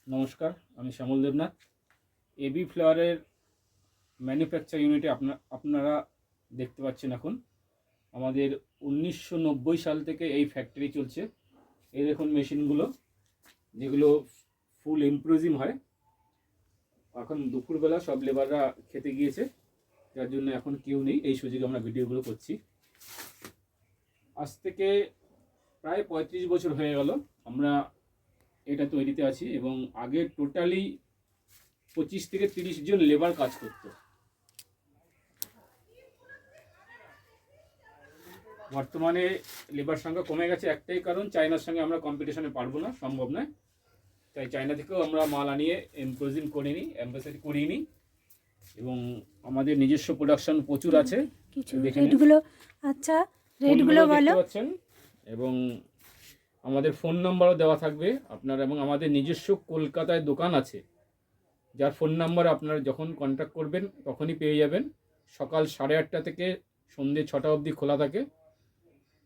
নমস্কার, আমি শ্যামল Debnath. AB ফ্লাওয়ারের manufacture ইউনিটে আপনারা দেখতে পাচ্ছেন এখন আমাদের 1990 সাল থেকে এই ফ্যাক্টরি চলছে। এই দেখুন মেশিনগুলো, যেগুলো ফুল ইমপ্রুজিং হয়। এখন দুপুরবেলা সব লেবাররা খেতে গিয়েছে, যার জন্য এখন কেউ নেই। এই সুযোগে আমরা ভিডিওগুলো করছি। আজ থেকে প্রায় 35 বছর হয়ে গেল আমরা এটা তৈরিতে আছি, এবং আগে টোটালি 25 থেকে 30 জন লেবার কাজ করতো। বর্তমানে লেবার সংখ্যা কমে গেছে, একটাই কারণ, চায়নার সঙ্গে আমরা কম্পিটিশনে পারবো না, সম্ভব নয়। তাই চায়না থেকেও আমরা মাল আনিয়ে এমপ্রোজিং করিনি, অ্যাম্বাসেডার করিনি, এবং আমাদের নিজস্ব প্রোডাকশন প্রচুর আছে। কিছু রেটগুলো, আচ্ছা রেটগুলো বলো। পাচ্ছেন, এবং আমাদের ফোন নাম্বারও দেওয়া থাকবে আপনার, এবং আমাদের নিজস্ব কলকাতায় দোকান আছে, যার ফোন নাম্বার আপনারা যখন কন্ট্যাক্ট করবেন তখনই পেয়ে যাবেন। সকাল 8:30 থেকে সন্ধ্যে 6টা অবধি খোলা থাকে,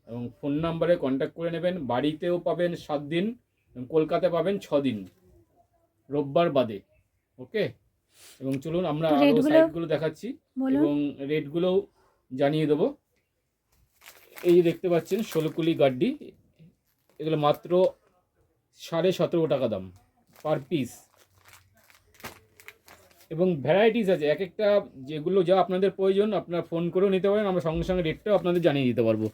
এবং ফোন নাম্বারে কন্ট্যাক্ট করে নেবেন। বাড়িতেও পাবেন 7 দিন, কলকাতায় পাবেন 6 দিন, রোববার বাদে। ওকে, এবং চলুন আমরা আরও সাইটগুলো দেখাচ্ছি এবং রেটগুলোও জানিয়ে দেবো। এই যে দেখতে পাচ্ছেন 16 কুলি গাড্ডি, এগুলো মাত্র 17.5 টাকা দাম পার পিস, এবং ভ্যারাইটিস আছে এক একটা, যেগুলো যা আপনাদের প্রয়োজন আপনারা ফোন করেও নিতে পারেন, আমরা সঙ্গে সঙ্গে রেটটাও আপনাদের জানিয়ে দিতে পারবো।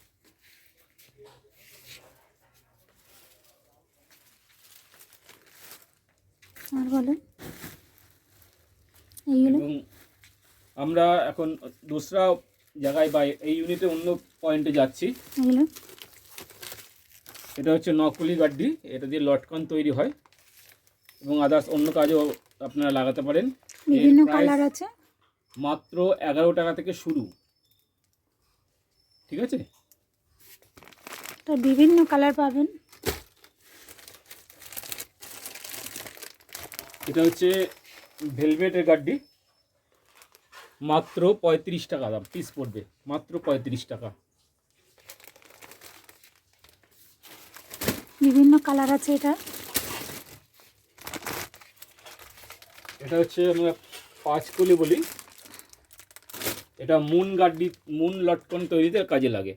আর বলেন, এইগুলো আমরা এখন দোসরা জায়গায় বা এই ইউনিটে অন্য পয়েন্টে যাচ্ছি। এটা হচ্ছে 9 কুলি গাড্ডি, এটা দিয়ে লটকন তৈরি হয় এবং আদার্স অন্য কাজও আপনারা লাগাতে পারেন। বিভিন্ন কালার আছে, মাত্র 11 টাকা থেকে শুরু, ঠিক আছে? তো বিভিন্ন কালার পাবেন। এটা হচ্ছে ভেলভেটের গাড্ডি, মাত্র 35 টাকা দাম পিস পড়বে, মাত্র 35 টাকা। বিভিন্ন কালার আছে। এটা হচ্ছে আমরা 5 কুলি বলি, এটা মুন গাড্ডি, মুন লটকন তৈরিতে কাজে লাগে।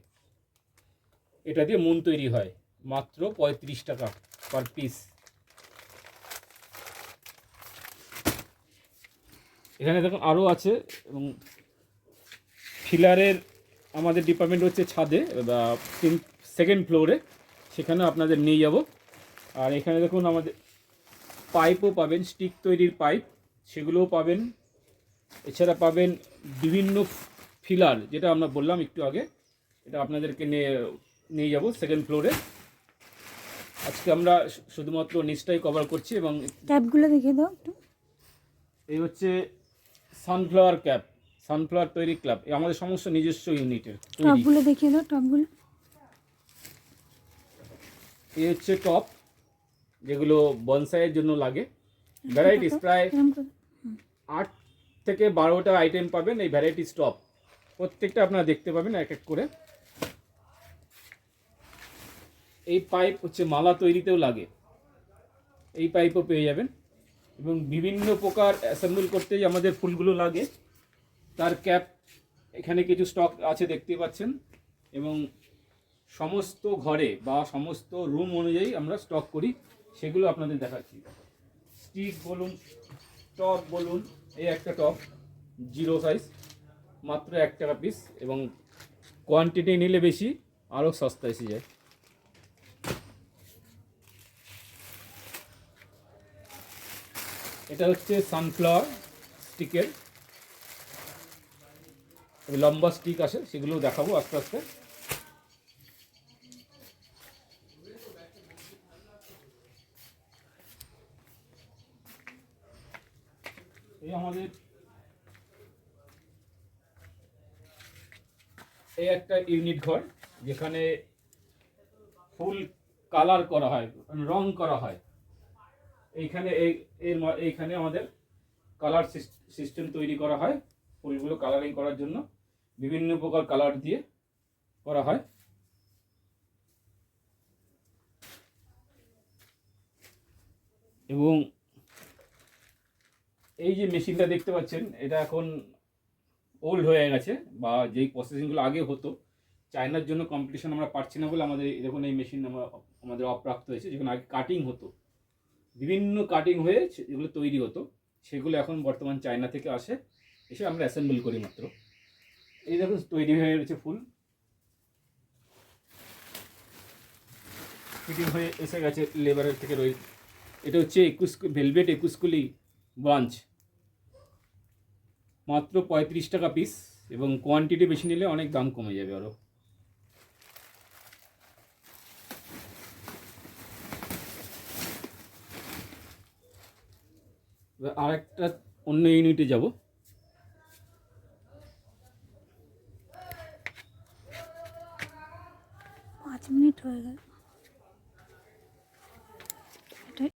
এটা দিয়ে মুন তৈরি হয়, মাত্র 35 টাকা পার পিস। এখানে দেখুন আরও আছে, এবং ফিলারের আমাদের ডিপার্টমেন্ট হচ্ছে ছাদে বা 2nd ফ্লোরে, সেখানে আপনাদের নিয়ে যাব। আর এখানে দেখুন আমাদের পাইপও পাবেন, স্টিক তৈরির পাইপ, সেগুলোও পাবেন। এছাড়া পাবেন বিভিন্ন ফিলার, যেটা আমরা বললাম একটু আগে, এটা আপনাদেরকে নিয়ে যাব 2nd ফ্লোরে। আজকে আমরা শুধুমাত্র নিচটাই কভার করছি। এবং ক্যাপগুলো দেখিয়ে দাও একটু। এই হচ্ছে সানফ্লাওয়ার ক্যাপ, সানফ্লাওয়ার তৈরি ক্লাব, আমাদের সমস্ত নিজস্ব ইউনিটের। টপগুলো দেখিয়ে দাও, টপগুলো। এই হচ্ছে টপ, যেগুলো বনসাইয়ের জন্য লাগে। ভ্যারাইটিস প্রায় 8 থেকে 12টা আইটেম পাবেন এই ভ্যারাইটিস টপ, প্রত্যেকটা আপনারা দেখতে পাবেন এক এক করে। এই পাইপ হচ্ছে মালা তৈরিতেও লাগে, এই পাইপও পেয়ে যাবেন। এবং বিভিন্ন প্রকার অ্যাসেম্বল করতে আমাদের ফুলগুলো লাগে, তার ক্যাপ এখানে কিছু স্টক আছে দেখতে পাচ্ছেন, এবং সমস্ত ঘরে বা সমস্ত রুম অনুযায়ী আমরা স্টক করি, সেগুলো আপনাদের দেখাচ্ছি। স্টিক বলুন, টপ বলুন, এই একটা টপ 0 সাইজ, মাত্র 1 টাকা পিস, এবং কোয়ান্টিটি নিলে বেশি আরও সস্তা এসে যায়। এটা হচ্ছে সানফ্লাওয়ার স্টিকের, লম্বা স্টিক আসে, সেগুলো দেখাবো আস্তে আস্তে। এই আমাদের এই একটা ইউনিট ঘর, যেখানে ফুল কালার করা হয়, রং করা হয়। এইখানে এইখানে আমাদের কালার সিস্টেম তৈরি করা হয়, ফুলগুলো কালারিং করার জন্য বিভিন্ন প্রকার কালার দিয়ে করা হয়। এবং এই যে মেশিনটা দেখতে পাচ্ছেন, এটা এখন ওল্ড হয়ে গেছে, বা যেই প্রসেসিংগুলো আগে হতো, চায়নার জন্য কম্পিটিশন আমরা পারছি না বলে আমাদের দেখুন এই মেশিন আমাদের অপ্রাপ্ত হয়েছে। যেখানে আগে কাটিং হতো, বিভিন্ন কাটিং হয়ে যেগুলো তৈরি হতো, সেগুলো এখন বর্তমান চায়না থেকে আসে, এসে আমরা অ্যাসেম্বল করি মাত্র। এই দেখুন তৈরি হয়ে গেছে ফুল, ফিটিং হয়ে এসে গেছে লেবারের থেকে রয়ে। এটা হচ্ছে ভেলভেট 21 কুলি ব্রাঞ্চ, মাত্র 35 টাকা পিস, এবং কোয়ান্টিটি বেশি নিলে অনেক দাম কমে যাবে আরও। আরেকটা অন্য ইউনিটে যাব। 5 মিনিট হয়ে গেল।